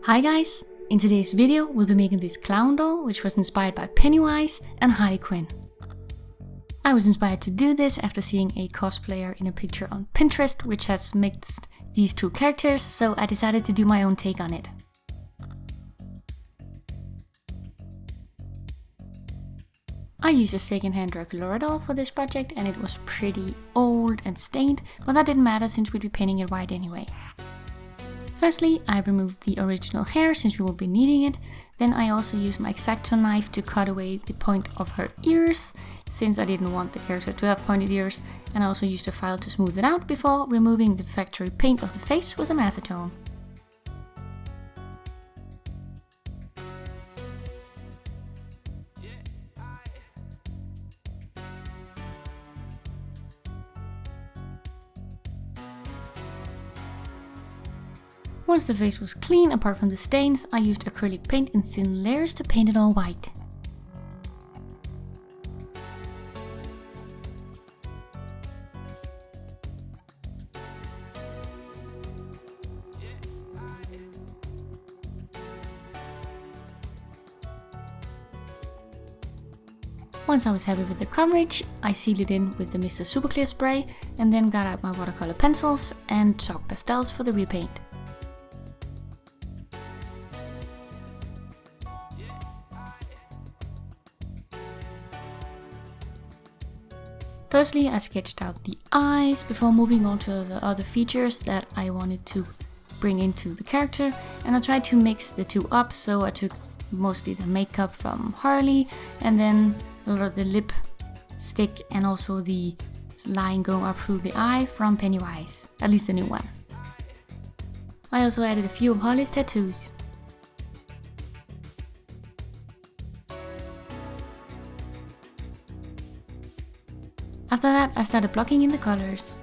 Hi guys! In today's video we'll be making this clown doll which was inspired by Pennywise and Harley Quinn. I was inspired to do this after seeing a cosplayer in a picture on Pinterest which has mixed these two characters, so I decided to do my own take on it. I used a second-hand Watercolor doll for this project and it was pretty old and stained, but that didn't matter since we'd be painting it white anyway. Firstly, I removed the original hair since we will be needing it. Then I also used my Acetone knife to cut away the point of her ears, since I didn't want the character to have pointed ears, and I also used a file to smooth it out before removing the factory paint of the face with some acetone. Once the face was clean, apart from the stains, I used acrylic paint in thin layers to paint it all white. Once I was happy with the coverage, I sealed it in with the Mr. Super Clear spray and then got out my watercolor pencils and chalk pastels for the repaint. Firstly, I sketched out the eyes before moving on to the other features that I wanted to bring into the character, and I tried to mix the two up, so I took mostly the makeup from Harley and then a lot of the lipstick and also the line going up through the eye from Pennywise, at least the new one. I also added a few of Harley's tattoos. After that, I started blocking in the colors.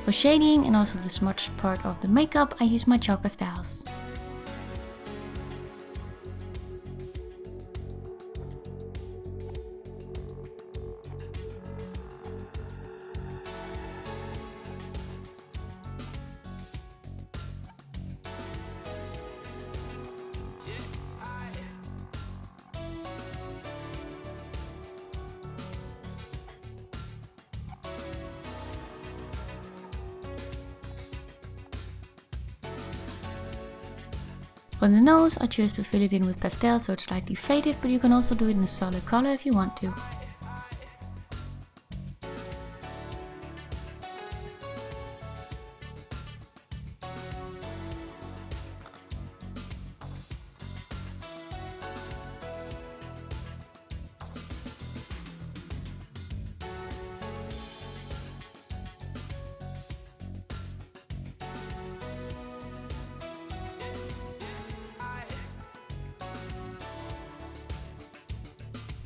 For shading and also the smudged part of the makeup, I use my chalk pastels. For the nose, I chose to fill it in with pastel so it's slightly faded, but you can also do it in a solid color if you want to.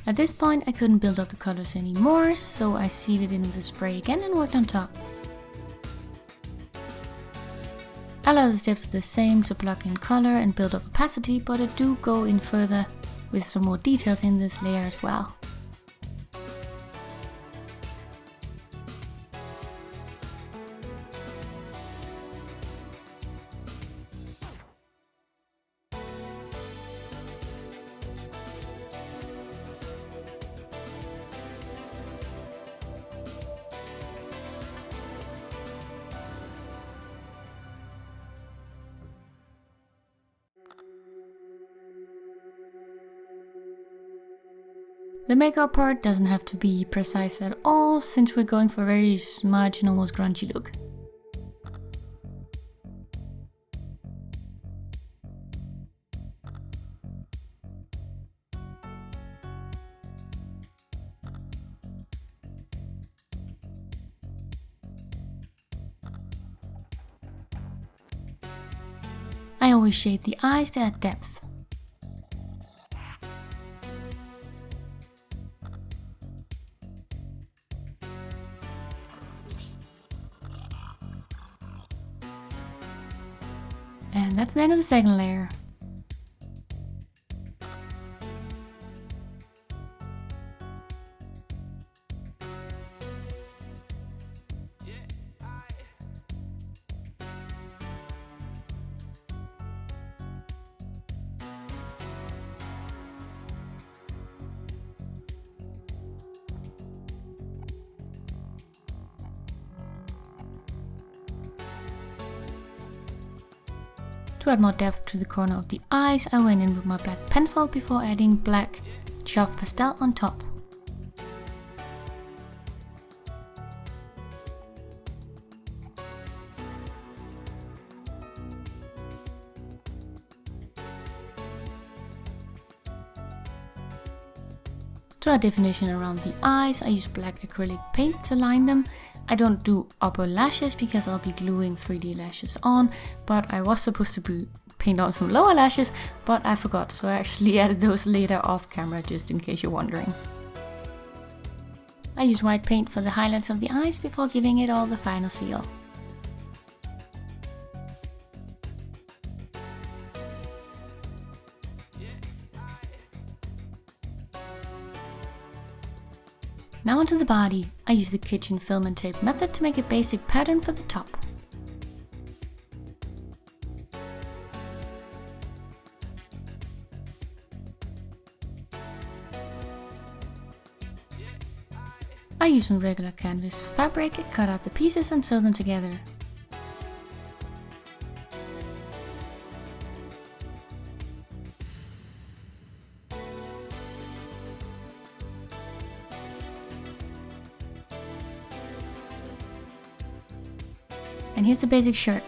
At this point I couldn't build up the colors anymore, so I sealed it in with the spray again and worked on top. A lot of the steps are the same to block in color and build up opacity, but I do go in further with some more details in this layer as well. The makeup part doesn't have to be precise at all, since we're going for a very smudge and almost grungy look. I always shade the eyes to add depth. And that's the end of the second layer. To add more depth to the corner of the eyes, I went in with my black pencil before adding black soft pastel on top. To add definition around the eyes, I use black acrylic paint to line them. I don't do upper lashes because I'll be gluing 3D lashes on, but I was supposed to paint on some lower lashes, but I forgot, so I actually added those later off camera, just in case you're wondering. I use white paint for the highlights of the eyes before giving it all the final seal. Now onto the body. I use the kitchen film and tape method to make a basic pattern for the top. I use some regular canvas fabric, cut out the pieces and sew them together. And here's the basic shirt.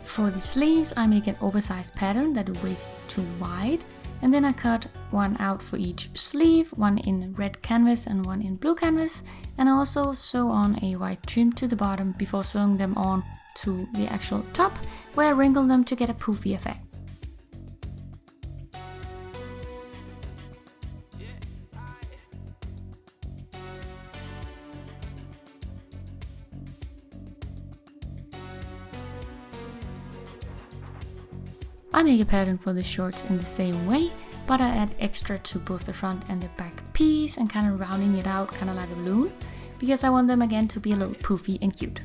For the sleeves, I make an oversized pattern that is way too wide, and then I cut one out for each sleeve, one in red canvas and one in blue canvas, and I also sew on a white trim to the bottom before sewing them on to the actual top, where I wrinkle them to get a poofy effect. I make a pattern for the shorts in the same way, but I add extra to both the front and the back piece and kind of rounding it out, kind of like a balloon, because I want them again to be a little poofy and cute.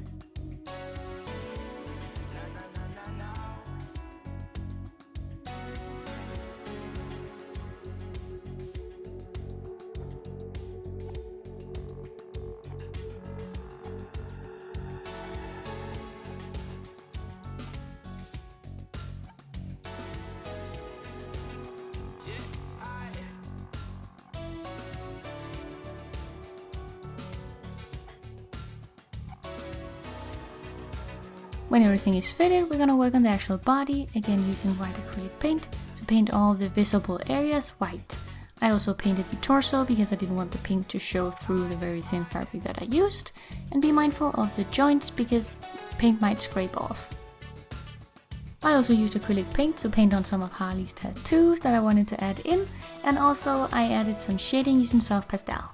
When everything is fitted, we're gonna work on the actual body, again using white acrylic paint to paint all the visible areas white. I also painted the torso because I didn't want the paint to show through the very thin fabric that I used, and be mindful of the joints because paint might scrape off. I also used acrylic paint to paint on some of Harley's tattoos that I wanted to add in, and also I added some shading using soft pastel.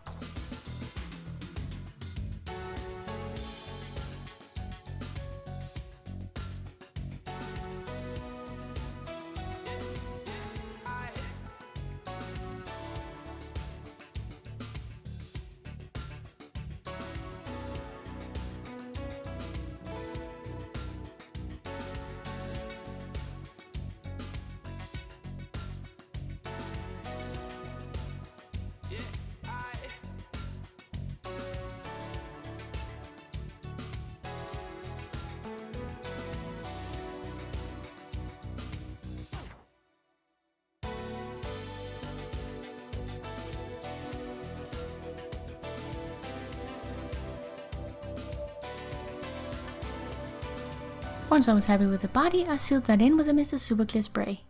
Once I was happy with the body, I sealed that in with a Mr. Super Clear spray.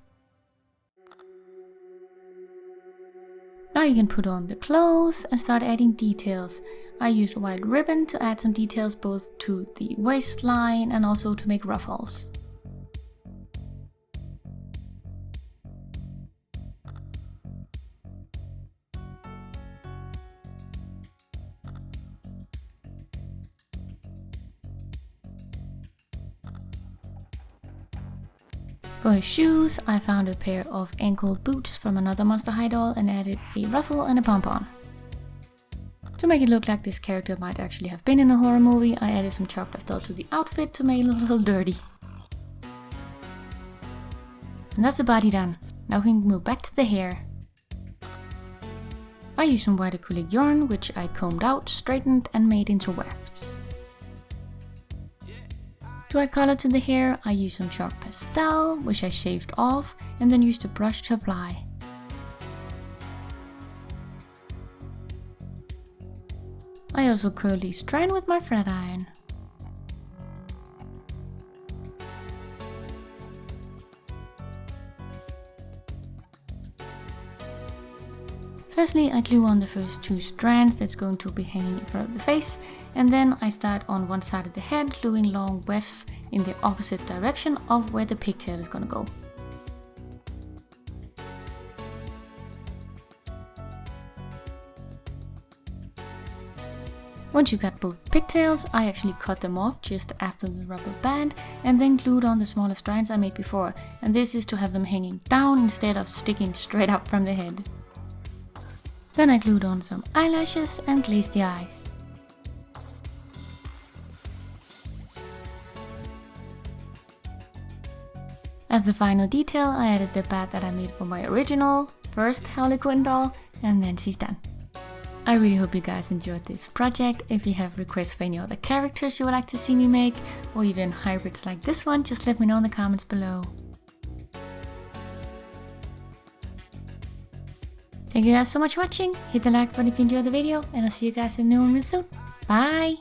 Now you can put on the clothes and start adding details. I used white ribbon to add some details both to the waistline and also to make ruffles. For his shoes, I found a pair of ankle boots from another Monster High doll and added a ruffle and a pom-pom. To make it look like this character might actually have been in a horror movie, I added some chalk pastel to the outfit to make it look a little dirty. And that's the body done. Now we can move back to the hair. I used some white acrylic yarn, which I combed out, straightened and made into wefts. To add color to the hair, I used some chalk pastel, which I shaved off, and then used a brush to apply. I also curled the strand with my flat iron. Firstly, I glue on the first 2 strands that's going to be hanging in front of the face, and then I start on one side of the head, gluing long wefts in the opposite direction of where the pigtail is gonna go. Once you got both pigtails, I actually cut them off just after the rubber band and then glued on the smaller strands I made before, and this is to have them hanging down instead of sticking straight up from the head. Then I glued on some eyelashes and glazed the eyes. As the final detail, I added the bat that I made for my original first Harley Quinn doll, and then she's done. I really hope you guys enjoyed this project. If you have requests for any other characters you would like to see me make, or even hybrids like this one, just let me know in the comments below. Thank you guys so much for watching. Hit the like button if you enjoyed the video, and I'll see you guys in the new one real soon. Bye!